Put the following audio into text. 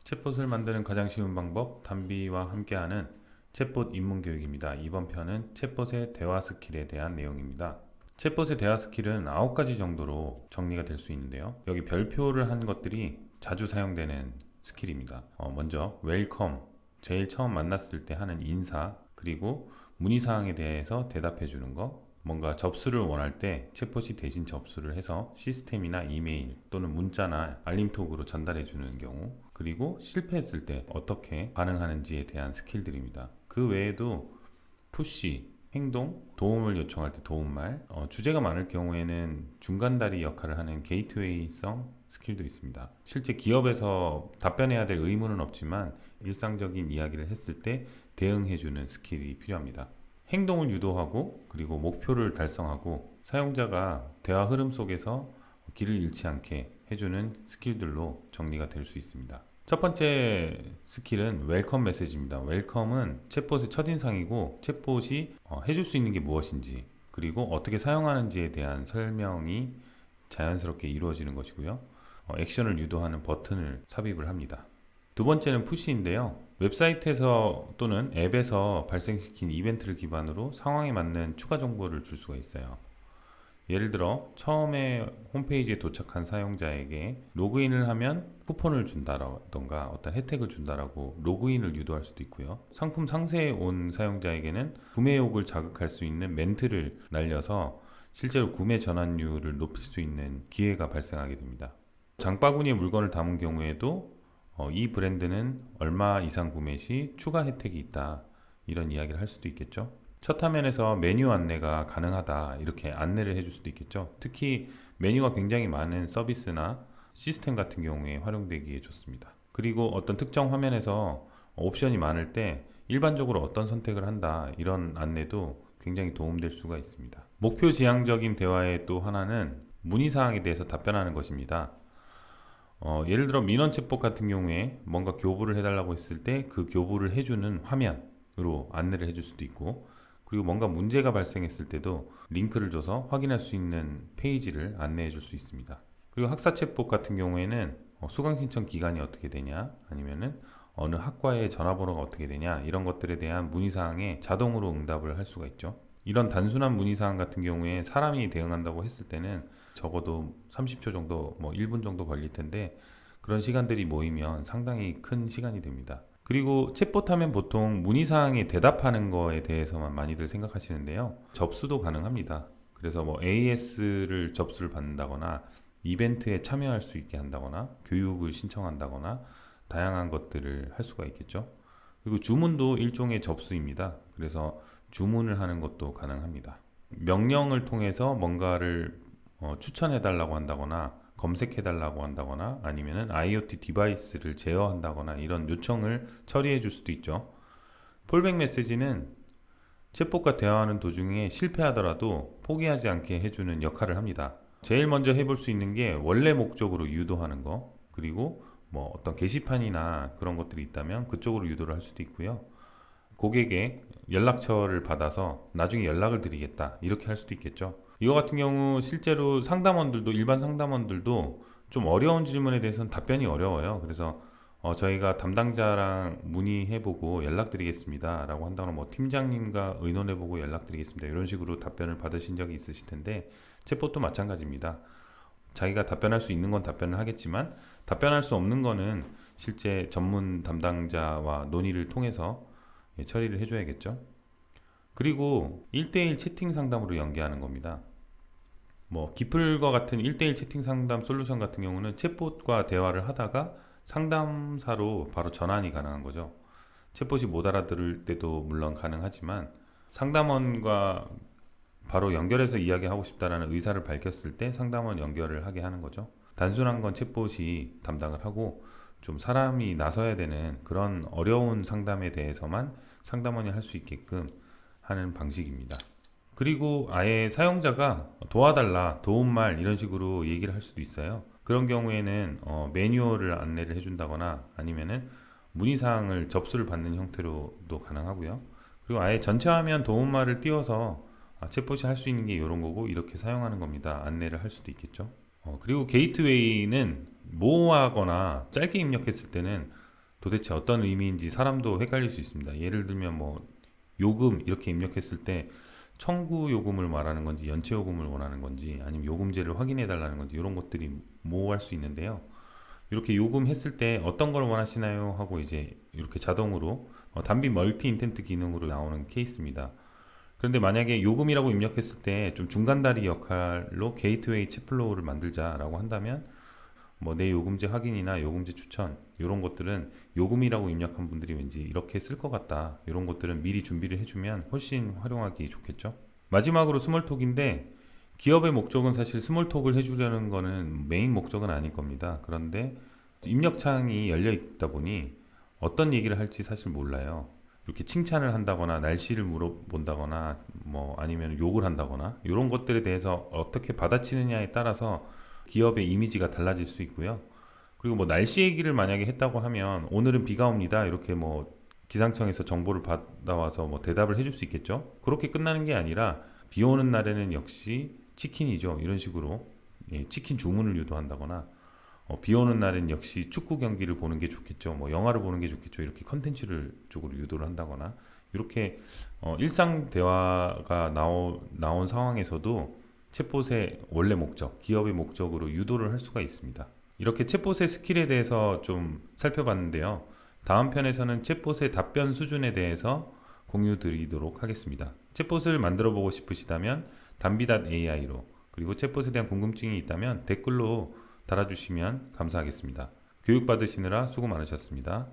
챗봇을 만드는 가장 쉬운 방법, 담비와 함께하는 챗봇 입문 교육입니다. 이번 편은 챗봇의 대화 스킬에 대한 내용입니다. 챗봇의 대화 스킬은 9가지 정도로 정리가 될 수 있는데요. 여기 별표를 한 것들이 자주 사용되는 스킬입니다. 먼저 웰컴, 제일 처음 만났을 때 하는 인사, 그리고 문의사항에 대해서 대답해 주는 거, 뭔가 접수를 원할 때 챗봇이 대신 접수를 해서 시스템이나 이메일 또는 문자나 알림톡으로 전달해 주는 경우, 그리고 실패했을 때 어떻게 반응하는지에 대한 스킬들입니다. 그 외에도 푸시, 행동, 도움을 요청할 때 도움말, 주제가 많을 경우에는 중간다리 역할을 하는 게이트웨이성 스킬도 있습니다. 실제 기업에서 답변해야 될 의무는 없지만 일상적인 이야기를 했을 때 대응해주는 스킬이 필요합니다. 행동을 유도하고 그리고 목표를 달성하고 사용자가 대화 흐름 속에서 길을 잃지 않게 해주는 스킬들로 정리가 될 수 있습니다. 첫 번째 스킬은 웰컴 메시지입니다. 웰컴은 챗봇의 첫인상이고 챗봇이 해줄 수 있는 게 무엇인지 그리고 어떻게 사용하는지에 대한 설명이 자연스럽게 이루어지는 것이고요. 액션을 유도하는 버튼을 삽입을 합니다. 두 번째는 푸시인데요. 웹사이트에서 또는 앱에서 발생시킨 이벤트를 기반으로 상황에 맞는 추가 정보를 줄 수가 있어요. 예를 들어 처음에 홈페이지에 도착한 사용자에게 로그인을 하면 쿠폰을 준다던가 어떤 혜택을 준다라고 로그인을 유도할 수도 있고요. 상품 상세에 온 사용자에게는 구매욕을 자극할 수 있는 멘트를 날려서 실제로 구매 전환율을 높일 수 있는 기회가 발생하게 됩니다. 장바구니에 물건을 담은 경우에도 이 브랜드는 얼마 이상 구매 시 추가 혜택이 있다, 이런 이야기를 할 수도 있겠죠. 첫 화면에서 메뉴 안내가 가능하다, 이렇게 안내를 해줄 수도 있겠죠. 특히 메뉴가 굉장히 많은 서비스나 시스템 같은 경우에 활용되기에 좋습니다. 그리고 어떤 특정 화면에서 옵션이 많을 때 일반적으로 어떤 선택을 한다, 이런 안내도 굉장히 도움될 수가 있습니다. 목표 지향적인 대화의 또 하나는 문의사항에 대해서 답변하는 것입니다. 예를 들어 민원 챗봇 같은 경우에 뭔가 교부를 해달라고 했을 때 그 교부를 해주는 화면으로 안내를 해줄 수도 있고, 그리고 뭔가 문제가 발생했을 때도 링크를 줘서 확인할 수 있는 페이지를 안내해 줄 수 있습니다. 그리고 학사 챗봇 같은 경우에는 수강 신청 기간이 어떻게 되냐, 아니면은 어느 학과의 전화번호가 어떻게 되냐, 이런 것들에 대한 문의사항에 자동으로 응답을 할 수가 있죠. 이런 단순한 문의사항 같은 경우에 사람이 대응한다고 했을 때는 적어도 30초 정도, 1분 정도 걸릴 텐데 그런 시간들이 모이면 상당히 큰 시간이 됩니다. 그리고 챗봇 하면 보통 문의사항에 대답하는 거에 대해서만 많이들 생각하시는데요. 접수도 가능합니다. 그래서 AS를 접수를 받는다거나 이벤트에 참여할 수 있게 한다거나 교육을 신청한다거나 다양한 것들을 할 수가 있겠죠. 그리고 주문도 일종의 접수입니다. 그래서 주문을 하는 것도 가능합니다. 명령을 통해서 뭔가를 추천해 달라고 한다거나 검색해 달라고 한다거나 아니면은 IoT 디바이스를 제어한다거나 이런 요청을 처리해 줄 수도 있죠. 폴백 메시지는 챗봇과 대화하는 도중에 실패하더라도 포기하지 않게 해주는 역할을 합니다. 제일 먼저 해볼 수 있는 게 원래 목적으로 유도하는 거, 그리고 어떤 게시판이나 그런 것들이 있다면 그쪽으로 유도를 할 수도 있고요. 고객의 연락처를 받아서 나중에 연락을 드리겠다, 이렇게 할 수도 있겠죠. 이거 같은 경우 실제로 상담원들도, 일반 상담원들도 좀 어려운 질문에 대해서는 답변이 어려워요. 그래서 저희가 담당자랑 문의해보고 연락드리겠습니다 라고 한다거나 팀장님과 의논해보고 연락드리겠습니다, 이런 식으로 답변을 받으신 적이 있으실 텐데 챗봇도 마찬가지입니다. 자기가 답변할 수 있는 건 답변을 하겠지만 답변할 수 없는 거는 실제 전문 담당자와 논의를 통해서 처리를 해줘야겠죠. 그리고 1대1 채팅 상담으로 연계하는 겁니다. 기플과 같은 1대1 채팅 상담 솔루션 같은 경우는 챗봇과 대화를 하다가 상담사로 바로 전환이 가능한 거죠. 챗봇이 못 알아들을 때도 물론 가능하지만 상담원과 바로 연결해서 이야기하고 싶다라는 의사를 밝혔을 때 상담원 연결을 하게 하는 거죠. 단순한 건 챗봇이 담당을 하고 좀 사람이 나서야 되는 그런 어려운 상담에 대해서만 상담원이 할 수 있게끔 하는 방식입니다. 그리고 아예 사용자가 도와달라, 도움말 이런 식으로 얘기를 할 수도 있어요. 그런 경우에는 매뉴얼을 안내를 해준다거나 아니면은 문의사항을 접수를 받는 형태로도 가능하고요. 그리고 아예 전체 화면 도움말을 띄워서 챗봇이 할 수 있는 게 이런 거고 이렇게 사용하는 겁니다, 안내를 할 수도 있겠죠. 그리고 게이트웨이는 모호하거나 짧게 입력했을 때는 도대체 어떤 의미인지 사람도 헷갈릴 수 있습니다. 예를 들면 뭐 요금 이렇게 입력했을 때 청구 요금을 말하는 건지 연체 요금을 원하는 건지 아니면 요금제를 확인해 달라는 건지 이런 것들이 모호할 수 있는데요. 이렇게 요금했을 때 어떤 걸 원하시나요? 하고 이제 이렇게 자동으로 단비 멀티 인텐트 기능으로 나오는 케이스입니다. 그런데 만약에 요금이라고 입력했을 때 좀 중간다리 역할로 게이트웨이 챗플로우를 만들자라고 한다면 뭐 내 요금제 확인이나 요금제 추천 이런 것들은 요금이라고 입력한 분들이 왠지 이렇게 쓸 것 같다. 이런 것들은 미리 준비를 해주면 훨씬 활용하기 좋겠죠. 마지막으로 스몰톡인데 기업의 목적은 사실 스몰톡을 해주려는 거는 메인 목적은 아닐 겁니다. 그런데 입력창이 열려 있다 보니 어떤 얘기를 할지 사실 몰라요. 이렇게 칭찬을 한다거나 날씨를 물어본다거나 뭐 아니면 욕을 한다거나 이런 것들에 대해서 어떻게 받아치느냐에 따라서 기업의 이미지가 달라질 수 있고요. 그리고 뭐 날씨 얘기를 만약에 했다고 하면 오늘은 비가 옵니다. 이렇게 뭐 기상청에서 정보를 받아와서 뭐 대답을 해줄 수 있겠죠. 그렇게 끝나는 게 아니라 비 오는 날에는 역시 치킨이죠. 이런 식으로 치킨 주문을 유도한다거나 비 오는 날엔 역시 축구 경기를 보는 게 좋겠죠. 뭐 영화를 보는 게 좋겠죠. 이렇게 컨텐츠를 쪽으로 유도를 한다거나 이렇게 일상 대화가 나온 상황에서도 챗봇의 원래 목적, 기업의 목적으로 유도를 할 수가 있습니다. 이렇게 챗봇의 스킬에 대해서 좀 살펴봤는데요. 다음 편에서는 챗봇의 답변 수준에 대해서 공유 드리도록 하겠습니다. 챗봇을 만들어 보고 싶으시다면 담비.ai로 그리고 챗봇에 대한 궁금증이 있다면 댓글로 달아주시면 감사하겠습니다. 교육받으시느라 수고 많으셨습니다.